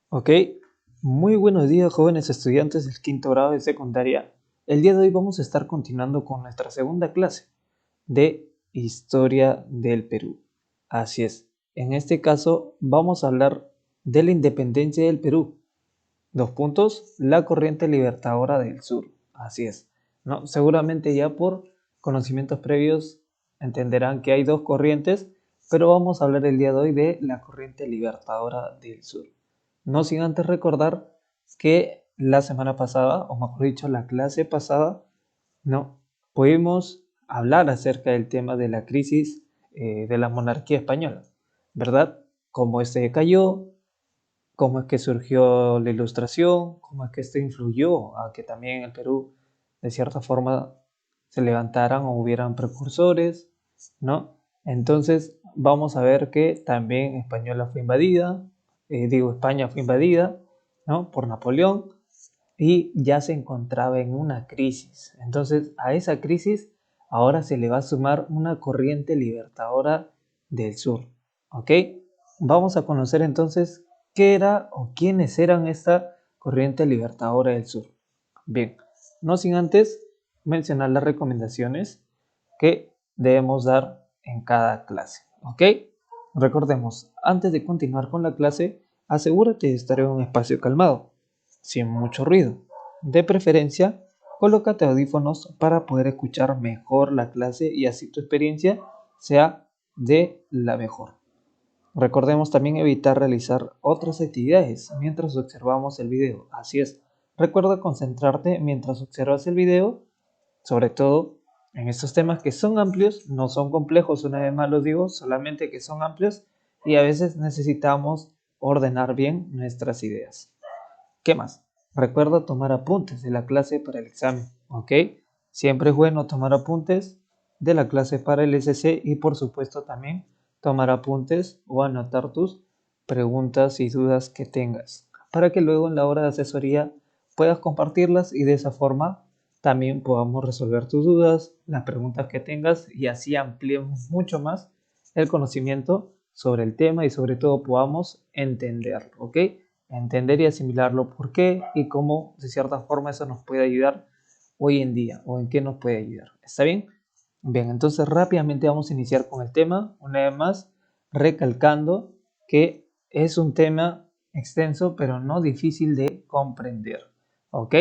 Ok, muy buenos días jóvenes estudiantes del quinto grado de secundaria. El día de hoy vamos a estar continuando con nuestra segunda clase de Historia del Perú. Así es, en este caso vamos a hablar de la independencia del Perú. Dos puntos, la corriente libertadora del sur. Así es, ¿no? Seguramente ya por conocimientos previos entenderán que hay dos corrientes, pero vamos a hablar el día de hoy de la corriente libertadora del sur. No sin antes recordar que la semana pasada, o mejor dicho, la clase pasada, no, pudimos hablar acerca del tema de la crisis de la monarquía española, ¿verdad? Cómo este cayó, cómo es que surgió la ilustración, cómo es que esto influyó a que también en el Perú de cierta forma se levantaran o hubieran precursores, ¿no? Entonces vamos a ver que también España fue invadida, España fue invadida, ¿no? Por Napoleón y ya se encontraba en una crisis. Entonces a esa crisis ahora se le va a sumar una corriente libertadora del sur, ¿ok? Vamos a conocer entonces qué era o quiénes eran esta corriente libertadora del sur. Bien, no sin antes mencionar las recomendaciones que debemos dar en cada clase, ¿ok? Recordemos, antes de continuar con la clase, asegúrate de estar en un espacio calmado, sin mucho ruido. De preferencia, colócate audífonos para poder escuchar mejor la clase y así tu experiencia sea de la mejor. Recordemos también evitar realizar otras actividades mientras observamos el video. Así es, recuerda concentrarte mientras observas el video, sobre todo en estos temas que son amplios, no son complejos, una vez más los digo, solamente que son amplios y a veces necesitamos ordenar bien nuestras ideas. ¿Qué más? Recuerda tomar apuntes de la clase para el examen, ¿ok? Siempre es bueno tomar apuntes de la clase para el SC y por supuesto también tomar apuntes o anotar tus preguntas y dudas que tengas para que luego en la hora de asesoría puedas compartirlas y de esa forma también podamos resolver tus dudas, las preguntas que tengas y así ampliemos mucho más el conocimiento sobre el tema y sobre todo podamos entenderlo, ¿ok? Entender y asimilarlo por qué y cómo de cierta forma eso nos puede ayudar hoy en día o en qué nos puede ayudar. ¿Está bien? Bien, entonces rápidamente vamos a iniciar con el tema, una vez más, recalcando que es un tema extenso pero no difícil de comprender. ¿Ok?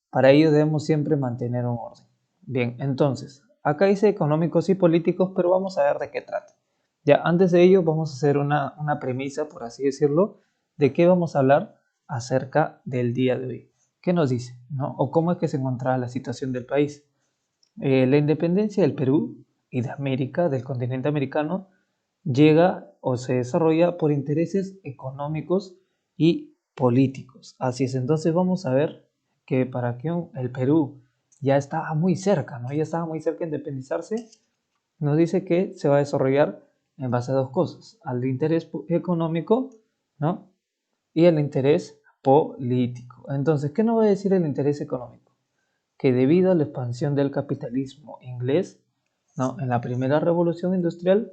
Para ello debemos siempre mantener un orden. Bien, entonces, acá dice económicos y políticos, pero vamos a ver de qué trata. Ya, antes de ello vamos a hacer una premisa, por así decirlo, de qué vamos a hablar acerca del día de hoy. ¿Qué nos dice? ¿No? O cómo es que se encontraba la situación del país. La independencia del Perú y de América, del continente americano, llega o se desarrolla por intereses económicos y políticos. Así es, entonces vamos a ver que para que el Perú ya estaba muy cerca, ¿no? Ya estaba muy cerca de independizarse, nos dice que se va a desarrollar en base a dos cosas, al interés económico, ¿no? Y el interés político. Entonces, ¿qué nos va a decir el interés económico? Que debido a la expansión del capitalismo inglés, ¿no? En la primera revolución industrial,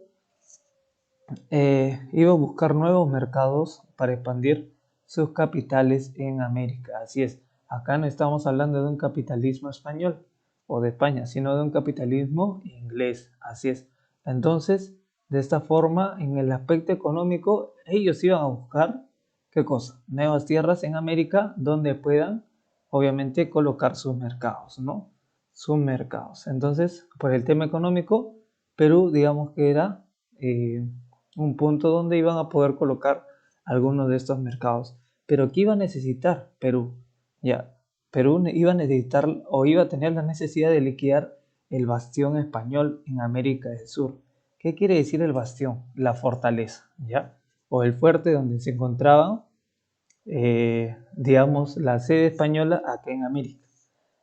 iba a buscar nuevos mercados para expandir sus capitales en América. Así es, acá no estamos hablando de un capitalismo español o de España, sino de un capitalismo inglés. Así es. Entonces, de esta forma, en el aspecto económico, ellos iban a buscar, ¿qué cosa? Nuevas tierras en América donde puedan, obviamente, colocar sus mercados, ¿no? Sus mercados. Entonces, por el tema económico, Perú, digamos que era un punto donde iban a poder colocar algunos de estos mercados. Pero ¿qué iba a necesitar Perú? Ya, Perú iba a necesitar o iba a tener la necesidad de liquidar el bastión español en América del Sur. ¿Qué quiere decir el bastión? La fortaleza, ¿ya? O el fuerte donde se encontraba, digamos, la sede española acá en América,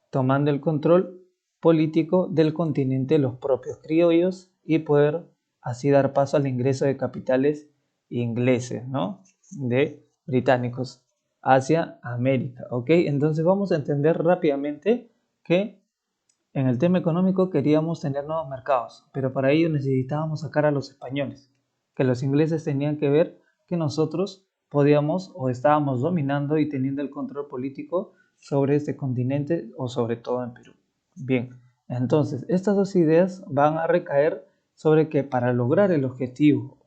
tomando el control político del continente los propios criollos y poder así dar paso al ingreso de capitales ingleses, ¿no? De británicos hacia América, ¿ok? Entonces vamos a entender rápidamente que en el tema económico queríamos tener nuevos mercados, pero para ello necesitábamos sacar a los españoles, que los ingleses tenían que ver que nosotros podíamos o estábamos dominando y teniendo el control político sobre este continente o sobre todo en Perú. Bien, entonces estas dos ideas van a recaer sobre que para lograr el objetivo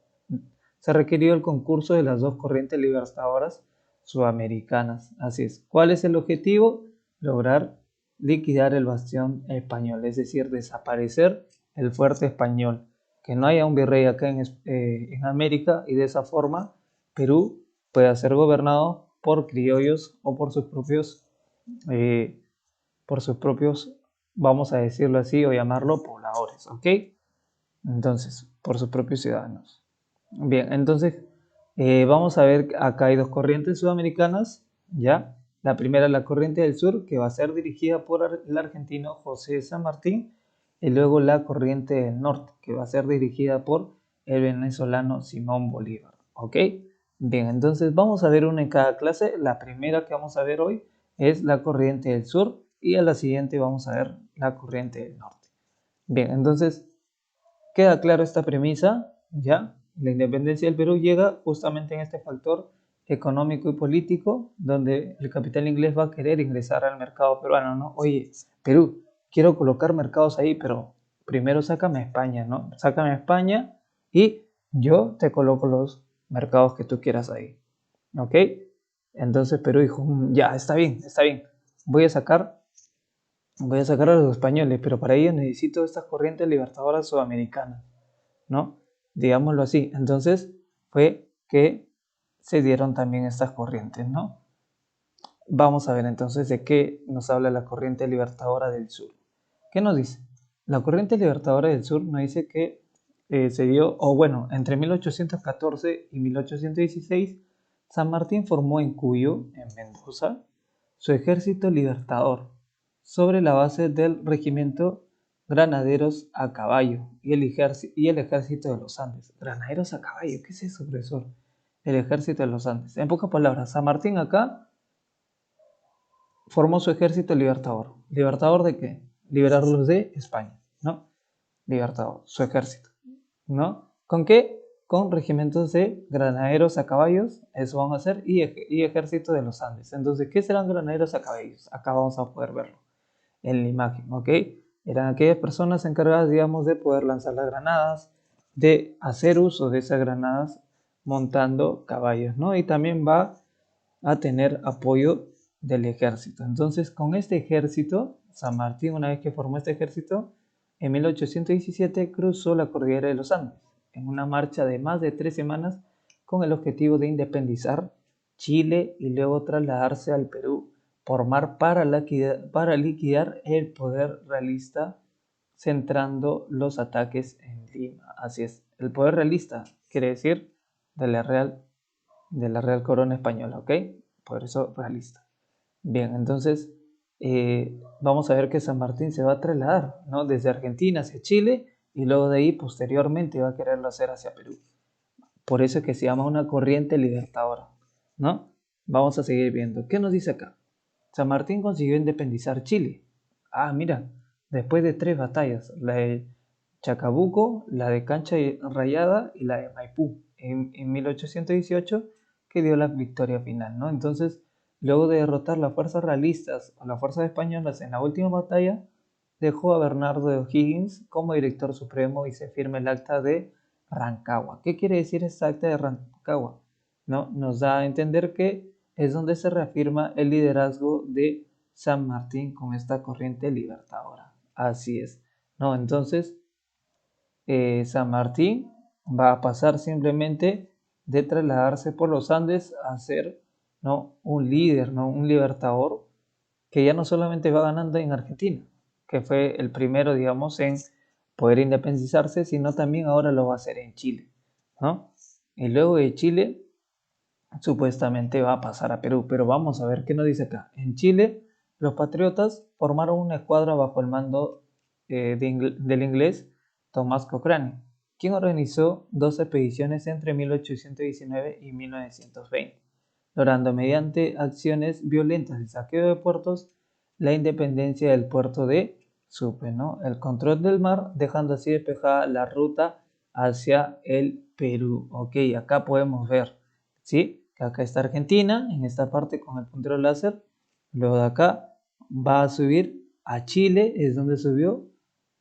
se requirió el concurso de las dos corrientes libertadoras sudamericanas. Así es. ¿Cuál es el objetivo? Lograr liquidar el bastión español, es decir, desaparecer el fuerte español, que no haya un virrey acá en América y de esa forma Perú pueda ser gobernado por criollos o por sus propios, vamos a decirlo así o llamarlo pobladores, ¿ok? Entonces, por sus propios ciudadanos. Bien, entonces vamos a ver, acá hay dos corrientes sudamericanas, ¿ya? La primera es la corriente del sur, que va a ser dirigida por el argentino José San Martín, y luego la corriente del norte, que va a ser dirigida por el venezolano Simón Bolívar, ¿ok? Bien, entonces vamos a ver una en cada clase. La primera que vamos a ver hoy es la corriente del sur y a la siguiente vamos a ver la corriente del norte. Bien, entonces queda claro esta premisa, ¿ya? La independencia del Perú llega justamente en este factor económico y político, donde el capital inglés va a querer ingresar al mercado peruano, ¿no? Oye, Perú, quiero colocar mercados ahí, pero primero sácame a España, ¿no? Sácame a España y yo te coloco los mercados que tú quieras ahí, ¿ok? Entonces Perú dijo, ya, está bien, voy a sacar a los españoles, pero para ello necesito estas corrientes libertadoras sudamericanas, ¿no? Digámoslo así. Entonces fue que se dieron también estas corrientes, ¿no? Vamos a ver entonces de qué nos habla la corriente libertadora del sur. ¿Qué nos dice? La corriente libertadora del sur nos dice que se dio, o bueno, entre 1814 y 1816, San Martín formó en Cuyo, en Mendoza, su ejército libertador, sobre la base del regimiento Granaderos a Caballo y el ejército de los Andes. Granaderos a Caballo, ¿qué es eso, profesor? El ejército de los Andes. En pocas palabras, San Martín acá formó su ejército libertador. ¿Libertador de qué? Liberarlos de España, ¿no? Libertador, su ejército, ¿no? ¿Con qué? Con regimientos de granaderos a caballos, eso van a hacer, y ejército de los Andes. Entonces, ¿qué serán granaderos a caballos? Acá vamos a poder verlo en la imagen, ¿ok? Eran aquellas personas encargadas, digamos, de poder lanzar las granadas, de hacer uso de esas granadas montando caballos, ¿no? Y también va a tener apoyo del ejército. Entonces, con este ejército, San Martín, una vez que formó este ejército, en 1817 cruzó la cordillera de los Andes, en una marcha de más de 3 semanas con el objetivo de independizar Chile y luego trasladarse al Perú por mar para liquidar el poder realista, centrando los ataques en Lima. Así es, el poder realista quiere decir de la Real Corona Española, ¿ok? Por eso realista. Bien, entonces vamos a ver que San Martín se va a trasladar, ¿no? Desde Argentina hacia Chile y luego de ahí posteriormente va a quererlo hacer hacia Perú. Por eso es que se llama una corriente libertadora, ¿no? Vamos a seguir viendo. ¿Qué nos dice acá? San Martín consiguió independizar Chile. Ah, mira, después de 3 batallas, la de Chacabuco, la de Cancha Rayada y la de Maipú en 1818, que dio la victoria final, ¿no? Entonces, luego de derrotar las fuerzas realistas o las fuerzas españolas en la última batalla, dejó a Bernardo de O'Higgins como director supremo y se firma el acta de Rancagua. ¿Qué quiere decir esta acta de Rancagua? ¿No? Nos da a entender que es donde se reafirma el liderazgo de San Martín con esta corriente libertadora. Así es. ¿No? Entonces, San Martín va a pasar simplemente de trasladarse por los Andes a ser, ¿no?, un líder, ¿no?, un libertador que ya no solamente va ganando en Argentina, que fue el primero, digamos, en poder independizarse, sino también ahora lo va a hacer en Chile, ¿no? Y luego de Chile, supuestamente va a pasar a Perú, pero vamos a ver qué nos dice acá. En Chile, los patriotas formaron una escuadra bajo el mando del inglés Tomás Cochrane, quien organizó 2 expediciones entre 1819 y 1920, logrando mediante acciones violentas de saqueo de puertos la independencia del puerto de Supe, ¿no?, el control del mar, dejando así despejada la ruta hacia el Perú. Ok, acá podemos ver, ¿sí?, que acá está Argentina, en esta parte con el puntero láser. Luego de acá va a subir a Chile, es donde subió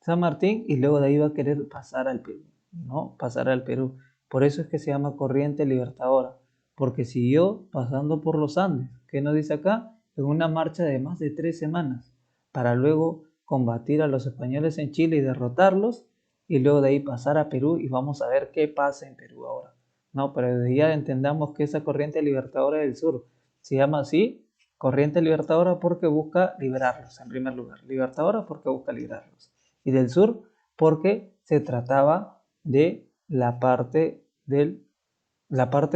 San Martín, y luego de ahí va a querer pasar al Perú, ¿no? Pasar al Perú. Por eso es que se llama Corriente Libertadora, porque siguió pasando por los Andes. ¿Qué nos dice acá? En una marcha de más de 3 semanas, para luego combatir a los españoles en Chile y derrotarlos, y luego de ahí pasar a Perú, y vamos a ver qué pasa en Perú ahora. No, pero desde ya entendamos que esa Corriente Libertadora del Sur se llama así, Corriente Libertadora, porque busca liberarlos, en primer lugar. Libertadora porque busca liberarlos. Y del Sur porque se trataba de la parte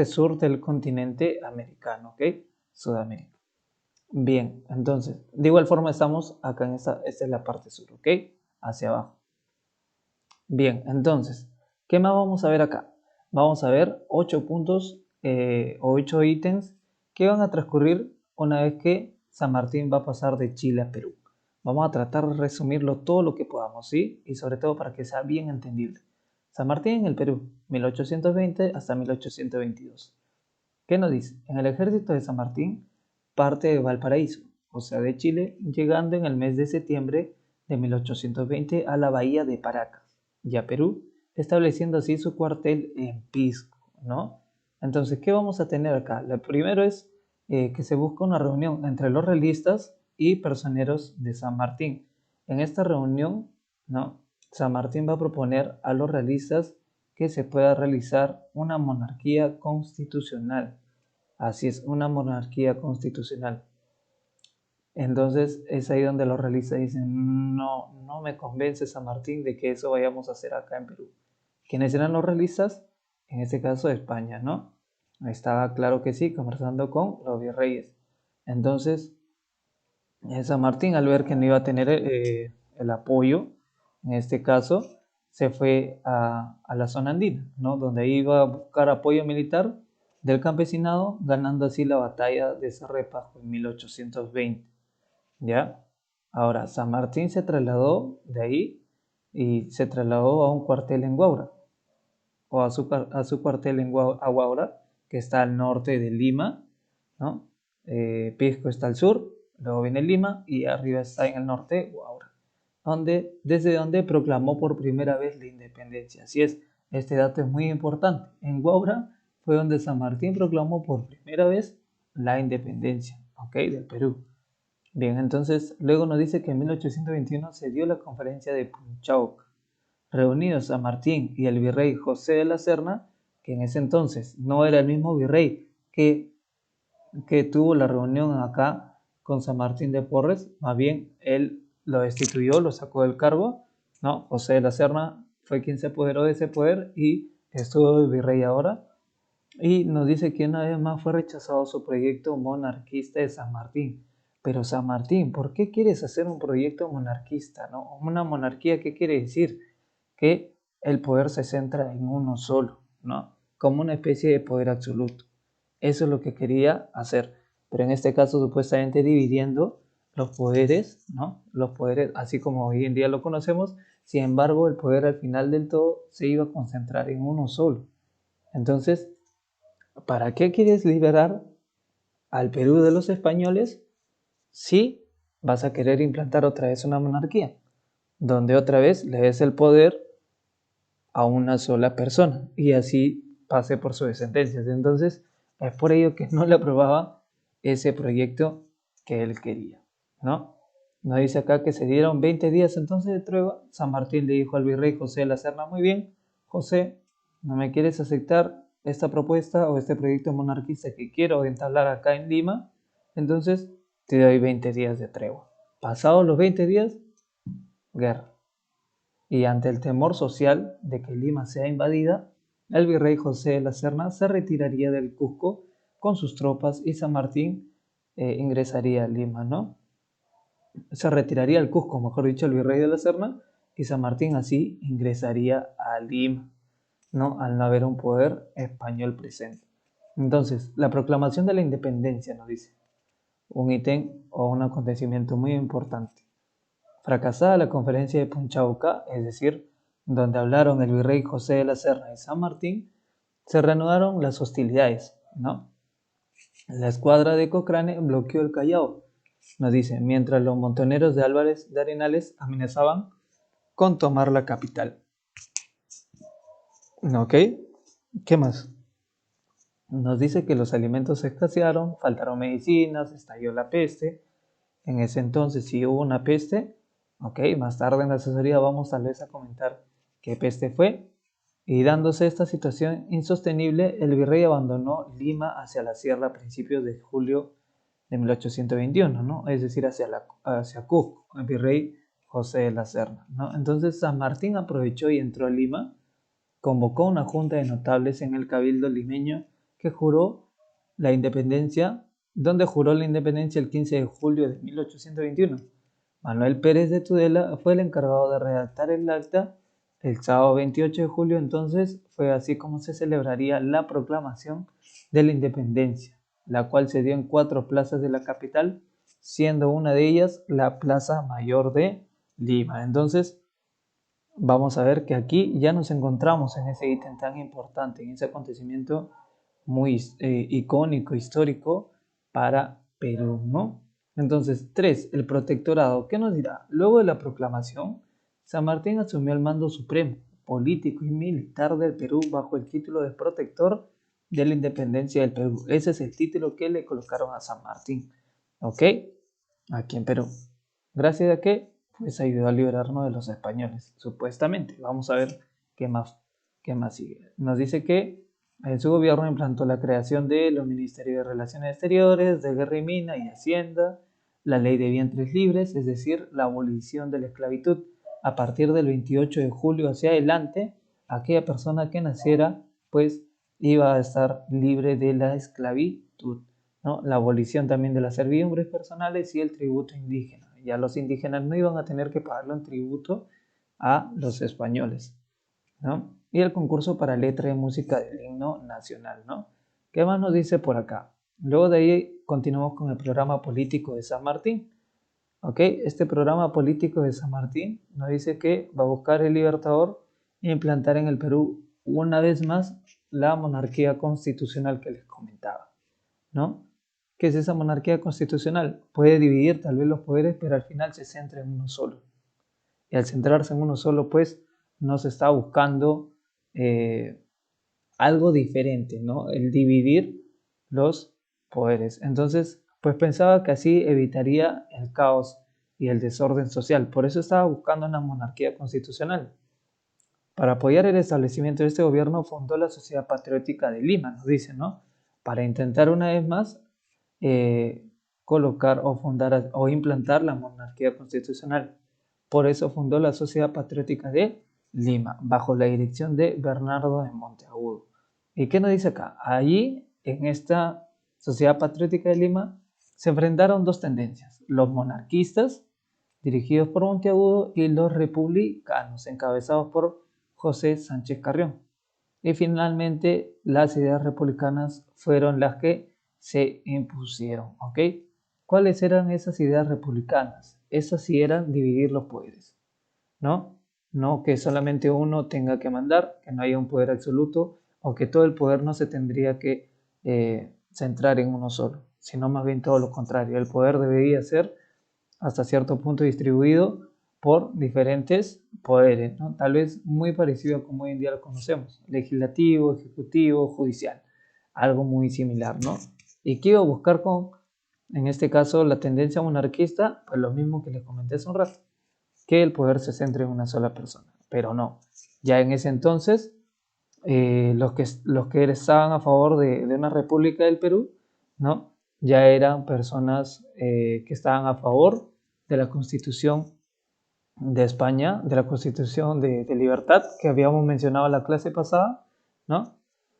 sur del continente americano, ¿ok? Sudamérica. Bien, entonces, de igual forma estamos acá en esta es la parte sur, ¿ok? Hacia abajo. Bien, entonces, ¿qué más vamos a ver acá? Vamos a ver 8 puntos o 8 ítems que van a transcurrir una vez que San Martín va a pasar de Chile a Perú. Vamos a tratar de resumirlo todo lo que podamos, ¿sí? Y sobre todo para que sea bien entendible. San Martín en el Perú, 1820 hasta 1822. ¿Qué nos dice? En el ejército de San Martín parte de Valparaíso, o sea, de Chile, llegando en el mes de septiembre de 1820 a la bahía de Paracas y a Perú, estableciendo así su cuartel en Pisco, ¿no? Entonces, ¿qué vamos a tener acá? Lo primero es que se busca una reunión entre los realistas y personeros de San Martín. En esta reunión, ¿no? San Martín va a proponer a los realistas que se pueda realizar una monarquía constitucional. Así es, una monarquía constitucional. Entonces es ahí donde los realistas dicen, no, no me convence San Martín de que eso vayamos a hacer acá en Perú. ¿Quiénes eran los realistas? En este caso España, ¿no? Estaba claro que sí, conversando con los virreyes. Entonces, San Martín, al ver que no iba a tener el apoyo, en este caso, se fue a la zona andina, ¿no? Donde iba a buscar apoyo militar del campesinado, ganando así la batalla de Cerrepajo en 1820. ¿Ya? Ahora, San Martín se trasladó de ahí y se trasladó a un cuartel en Guaura, o a su cuartel en Guaura, que está al norte de Lima, ¿no? Pisco está al sur, luego viene Lima y arriba está en el norte Guaura, desde donde proclamó por primera vez la independencia. Así es, este dato es muy importante. En Guaura fue donde San Martín proclamó por primera vez la independencia, ¿ok? Del Perú. Bien, entonces luego nos dice que en 1821 se dio la conferencia de Punchauca, reunidos San Martín y el virrey José de la Serna, que en ese entonces no era el mismo virrey que tuvo la reunión acá con San Martín de Porres, más bien él lo destituyó, lo sacó del cargo, ¿no? José de la Serna fue quien se apoderó de ese poder y estuvo el virrey ahora. Y nos dice que una vez más fue rechazado su proyecto monarquista de San Martín. Pero San Martín, ¿por qué quieres hacer un proyecto monarquista, no? Una monarquía, ¿qué quiere decir? Que el poder se centra en uno solo, ¿no? Como una especie de poder absoluto. Eso es lo que quería hacer. Pero en este caso, supuestamente dividiendo los poderes, ¿no? Los poderes, así como hoy en día lo conocemos. Sin embargo, el poder al final del todo se iba a concentrar en uno solo. Entonces, ¿para qué quieres liberar al Perú de los españoles si vas a querer implantar otra vez una monarquía, donde otra vez le des el poder a una sola persona y así pase por sus descendencias? Entonces, es por ello que no le aprobaba ese proyecto que él quería, ¿no? Nos dice acá que se dieron 20 días entonces de tregua. San Martín le dijo al virrey José de la Serna, muy bien, José, ¿no me quieres aceptar esta propuesta o este proyecto monarquista que quiero entablar acá en Lima? Entonces te doy 20 días de tregua. Pasados los 20 días, guerra. Y ante el temor social de que Lima sea invadida, el virrey José de la Serna se retiraría del Cusco con sus tropas y San Martín ingresaría a Lima, ¿no? Se retiraría al Cusco, mejor dicho, el virrey de la Serna, y San Martín así ingresaría a Lima, ¿no? Al no haber un poder español presente. Entonces, la proclamación de la independencia nos dice, un ítem o un acontecimiento muy importante. Fracasada la conferencia de Punchauca, es decir, donde hablaron el virrey José de la Serna y San Martín, se reanudaron las hostilidades, ¿no? La escuadra de Cochrane bloqueó el Callao, nos dice, mientras los montoneros de Álvarez de Arenales amenazaban con tomar la capital. ¿Ok? ¿Qué más? Nos dice que los alimentos escasearon, faltaron medicinas, estalló la peste. En ese entonces sí hubo una peste. Ok, más tarde en la asesoría vamos tal vez a comentar qué peste fue. Y dándose esta situación insostenible, el virrey abandonó Lima hacia la sierra a principios de julio de 1821, ¿no? Es decir, hacia Cusco, el virrey José de la Serna, ¿no? Entonces San Martín aprovechó y entró a Lima, convocó una junta de notables en el cabildo limeño que juró la independencia, donde juró la independencia el 15 de julio de 1821. Manuel Pérez de Tudela fue el encargado de redactar el acta. El sábado 28 de julio entonces fue así como se celebraría la proclamación de la independencia, la cual se dio en 4 plazas de la capital, siendo una de ellas la Plaza Mayor de Lima. Entonces, vamos a ver que aquí ya nos encontramos en ese ítem tan importante, en ese acontecimiento muy icónico, histórico para Perú, ¿no? Entonces, 3. El protectorado. ¿Qué nos dirá? Luego de la proclamación, San Martín asumió el mando supremo, político y militar del Perú bajo el título de protector de la independencia del Perú. Ese es el título que le colocaron a San Martín, ¿ok? Aquí en Perú. Gracias a que pues ayudó a liberarnos de los españoles, supuestamente. Vamos a ver qué más sigue. Nos dice que en su gobierno implantó la creación de los Ministerios de Relaciones Exteriores, de Guerra y Mina y Hacienda, la ley de vientres libres, es decir, la abolición de la esclavitud. A partir del 28 de julio hacia adelante, aquella persona que naciera, pues iba a estar libre de la esclavitud, ¿no? La abolición también de las servidumbres personales y el tributo indígena. Ya los indígenas no iban a tener que pagarle un tributo a los españoles, ¿no? Y el concurso para letra y música del himno nacional, ¿no? ¿Qué más nos dice por acá? Luego de ahí continuamos con el programa político de San Martín. ¿Ok? Este programa político de San Martín nos dice que va a buscar el Libertador e implantar en el Perú una vez más la monarquía constitucional que les comentaba, ¿no? ¿Qué es esa monarquía constitucional? Puede dividir tal vez los poderes, pero al final se centra en uno solo. Y al centrarse en uno solo, pues no se está buscando algo diferente, ¿no? El dividir los poderes. Entonces, pues pensaba que así evitaría el caos y el desorden social. Por eso estaba buscando una monarquía constitucional. Para apoyar el establecimiento de este gobierno fundó la Sociedad Patriótica de Lima, nos dicen, ¿no? Para intentar una vez más eh, colocar o fundar o implantar la monarquía constitucional. Por eso fundó la Sociedad Patriótica de Lima, bajo la dirección de Bernardo de Monteagudo. ¿Y qué nos dice acá? Allí, en esta Sociedad Patriótica de Lima, se enfrentaron dos tendencias, los monarquistas, dirigidos por Monteagudo, y los republicanos, encabezados por José Sánchez Carrión. Y finalmente las ideas republicanas fueron las que se impusieron, ¿ok? ¿Cuáles eran esas ideas republicanas? Esas sí eran dividir los poderes, ¿no? No que solamente uno tenga que mandar, que no haya un poder absoluto, o que todo el poder no se tendría que centrar en uno solo, sino más bien todo lo contrario. El poder debería ser hasta cierto punto distribuido por diferentes poderes, ¿no? Tal vez muy parecido a como hoy en día lo conocemos, legislativo, ejecutivo, judicial, algo muy similar, ¿no? ¿Y qué iba a buscar con, en este caso, la tendencia monarquista? Pues lo mismo que les comenté hace un rato, que el poder se centre en una sola persona, pero no. Ya en ese entonces, los que estaban a favor de una república del Perú, ¿no? Ya eran personas que estaban a favor de la Constitución de España, de la Constitución de libertad que habíamos mencionado en la clase pasada, ¿no?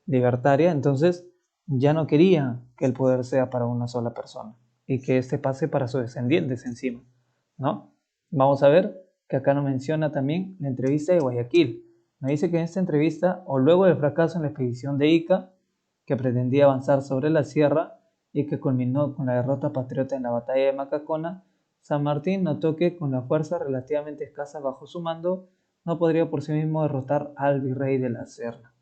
Libertaria, entonces ya no querían que el poder sea para una sola persona y que este pase para sus descendientes encima, ¿no? Vamos a ver que acá nos menciona también la entrevista de Guayaquil. Nos dice que en esta entrevista, o luego del fracaso en la expedición de Ica, que pretendía avanzar sobre la sierra y que culminó con la derrota patriota en la batalla de Macacona, San Martín notó que con la fuerza relativamente escasa bajo su mando, no podría por sí mismo derrotar al virrey de la Serna.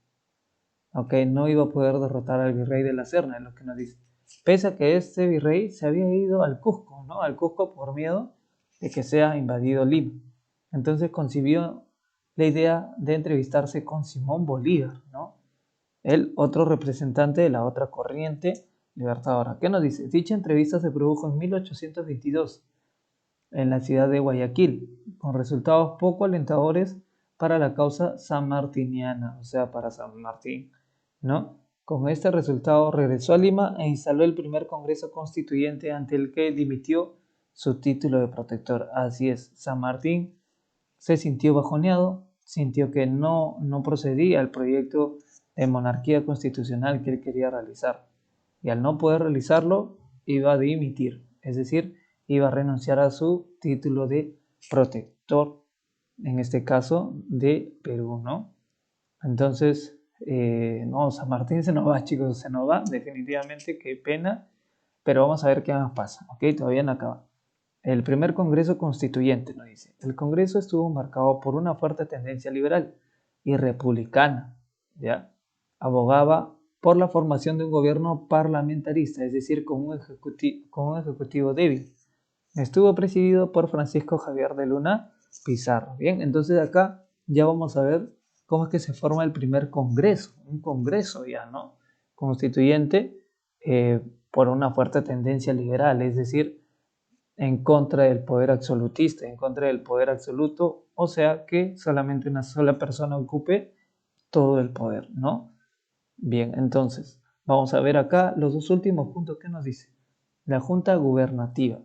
Ok, no iba a poder derrotar al virrey de la Serna, es lo que nos dice. pese a que este virrey se había ido al Cusco, ¿no? Al Cusco por miedo de que sea invadido Lima. Entonces concibió la idea de entrevistarse con Simón Bolívar, ¿no? El otro representante de la otra corriente libertadora. ¿Qué nos dice? Dicha entrevista se produjo en 1822 en la ciudad de Guayaquil, con resultados poco alentadores para la causa sanmartiniana, o sea, para San Martín, ¿no? Con este resultado regresó a Lima e instaló el primer Congreso Constituyente ante el que dimitió su título de protector. Así es, San Martín se sintió bajoneado, sintió que no procedía al proyecto de monarquía constitucional que él quería realizar. Y al no poder realizarlo, iba a dimitir, es decir, iba a renunciar a su título de protector, en este caso de Perú, ¿no? Entonces, no, San Martín se nos va, chicos, se nos va, definitivamente, qué pena, pero vamos a ver qué más pasa, ¿ok? Todavía no acaba. El primer Congreso Constituyente, nos dice. El Congreso estuvo marcado por una fuerte tendencia liberal y republicana, ¿ya? Abogaba por la formación de un gobierno parlamentarista, es decir, con un ejecutivo débil. Estuvo presidido por Francisco Javier de Luna Pizarro. Bien, entonces acá ya vamos a ver cómo es que se forma el primer Congreso, un Congreso ya, ¿no? Constituyente por una fuerte tendencia liberal, es decir, en contra del poder absolutista, en contra del poder absoluto, o sea que solamente una sola persona ocupe todo el poder, ¿no? Bien, entonces, vamos a ver acá los dos últimos puntos que nos dice. La Junta Gubernativa.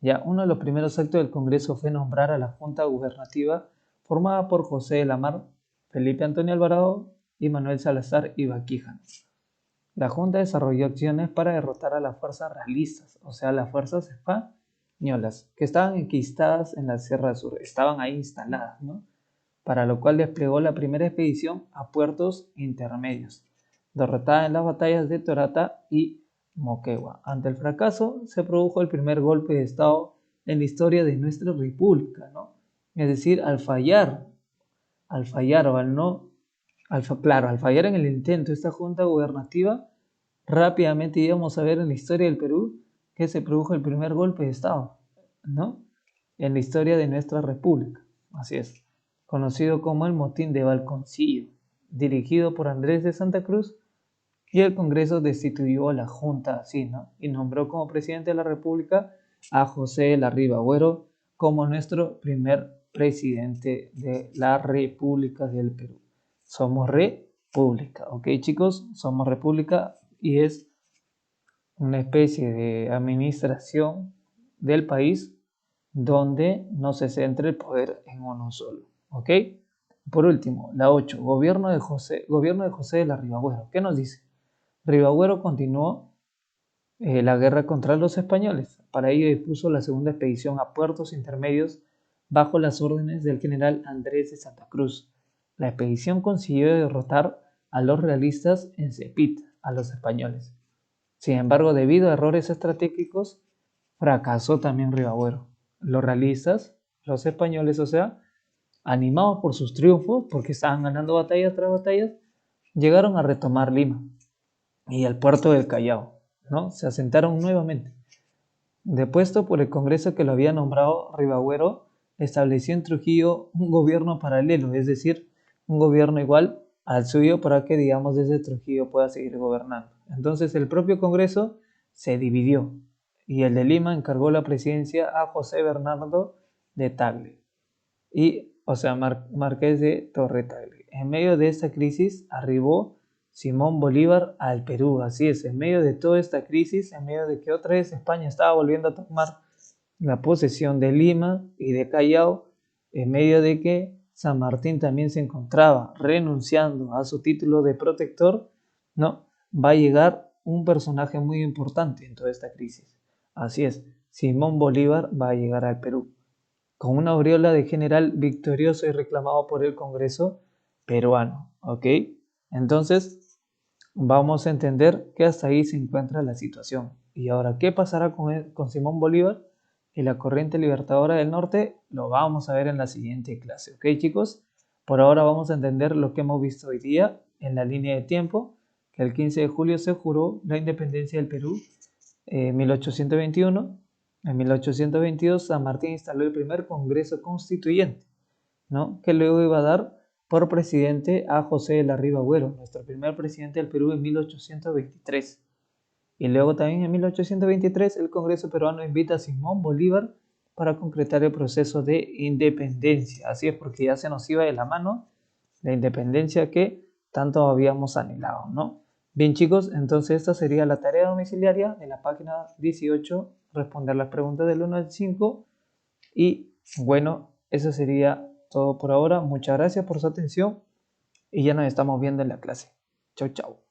Ya, uno de los primeros actos del Congreso fue nombrar a la Junta Gubernativa formada por José de la Mar, Felipe Antonio Alvarado y Manuel Salazar Ibaquijano. La Junta desarrolló acciones para derrotar a las fuerzas realistas, o sea, las fuerzas españolas, que estaban enquistadas en la Sierra Sur, estaban ahí instaladas, ¿no? Para lo cual desplegó la primera expedición a puertos intermedios, derrotada en las batallas de Torata y Moquegua. Ante el fracaso, se produjo el primer golpe de Estado en la historia de nuestra república, ¿no? Es decir, al fallar o al no, al fallar en el intento de esta junta gubernativa, rápidamente íbamos a ver en la historia del Perú que se produjo el primer golpe de Estado, ¿no? En la historia de nuestra república, así es, conocido como el Motín de Balconcillo, dirigido por Andrés de Santa Cruz, y el Congreso destituyó a la Junta así, ¿no? Y nombró como presidente de la República a José Larriba Agüero como nuestro primer presidente de la República del Perú. Somos república, ¿ok, chicos? Somos república y es una especie de administración del país donde no se centra el poder en uno solo, ¿ok? Por último, la 8, gobierno de José de la Ribagüero. ¿Qué nos dice? Ribagüero continuó la guerra contra los españoles. Para ello dispuso la segunda expedición a puertos intermedios bajo las órdenes del general Andrés de Santa Cruz. La expedición consiguió derrotar a los realistas en Cepit, a los españoles. Sin embargo, debido a errores estratégicos, fracasó también Ribagüero. Los realistas, los españoles, o sea, animados por sus triunfos, porque estaban ganando batallas tras batallas, llegaron a retomar Lima y el puerto del Callao, ¿no? Se asentaron nuevamente. Depuesto por el Congreso que lo había nombrado, Ribagüero estableció en Trujillo un gobierno paralelo, es decir, un gobierno igual al suyo para que, digamos, desde Trujillo pueda seguir gobernando. Entonces el propio Congreso se dividió y el de Lima encargó la presidencia a José Bernardo de Tagle, o sea, Marqués de Torre Tagle. En medio de esta crisis arribó Simón Bolívar al Perú, así es, en medio de toda esta crisis, en medio de que otra vez España estaba volviendo a tomar la posesión de Lima y de Callao, en medio de que San Martín también se encontraba renunciando a su título de protector, ¿no? Va a llegar un personaje muy importante en toda esta crisis. Así es, Simón Bolívar va a llegar al Perú con una aureola de general victorioso y reclamado por el Congreso peruano, ¿ok? Entonces, vamos a entender que hasta ahí se encuentra la situación. Y ahora, ¿qué pasará con Simón Bolívar y la corriente libertadora del norte? Lo vamos a ver en la siguiente clase, ¿ok, chicos? Por ahora vamos a entender lo que hemos visto hoy día en la línea de tiempo, El 15 de julio se juró la independencia del Perú, 1821. En 1822 San Martín instaló el primer Congreso Constituyente, ¿no? Que luego iba a dar por presidente a José de la Riva Agüero, nuestro primer presidente del Perú en 1823. Y luego también en 1823 el Congreso peruano invita a Simón Bolívar para concretar el proceso de independencia. Así es, porque ya se nos iba de la mano la independencia que tanto habíamos anhelado, ¿no? Bien, chicos, entonces esta sería la tarea domiciliaria de la página 18, responder las preguntas del 1 al 5. Y bueno, eso sería todo por ahora. Muchas gracias por su atención y ya nos estamos viendo en la clase. Chau, chau.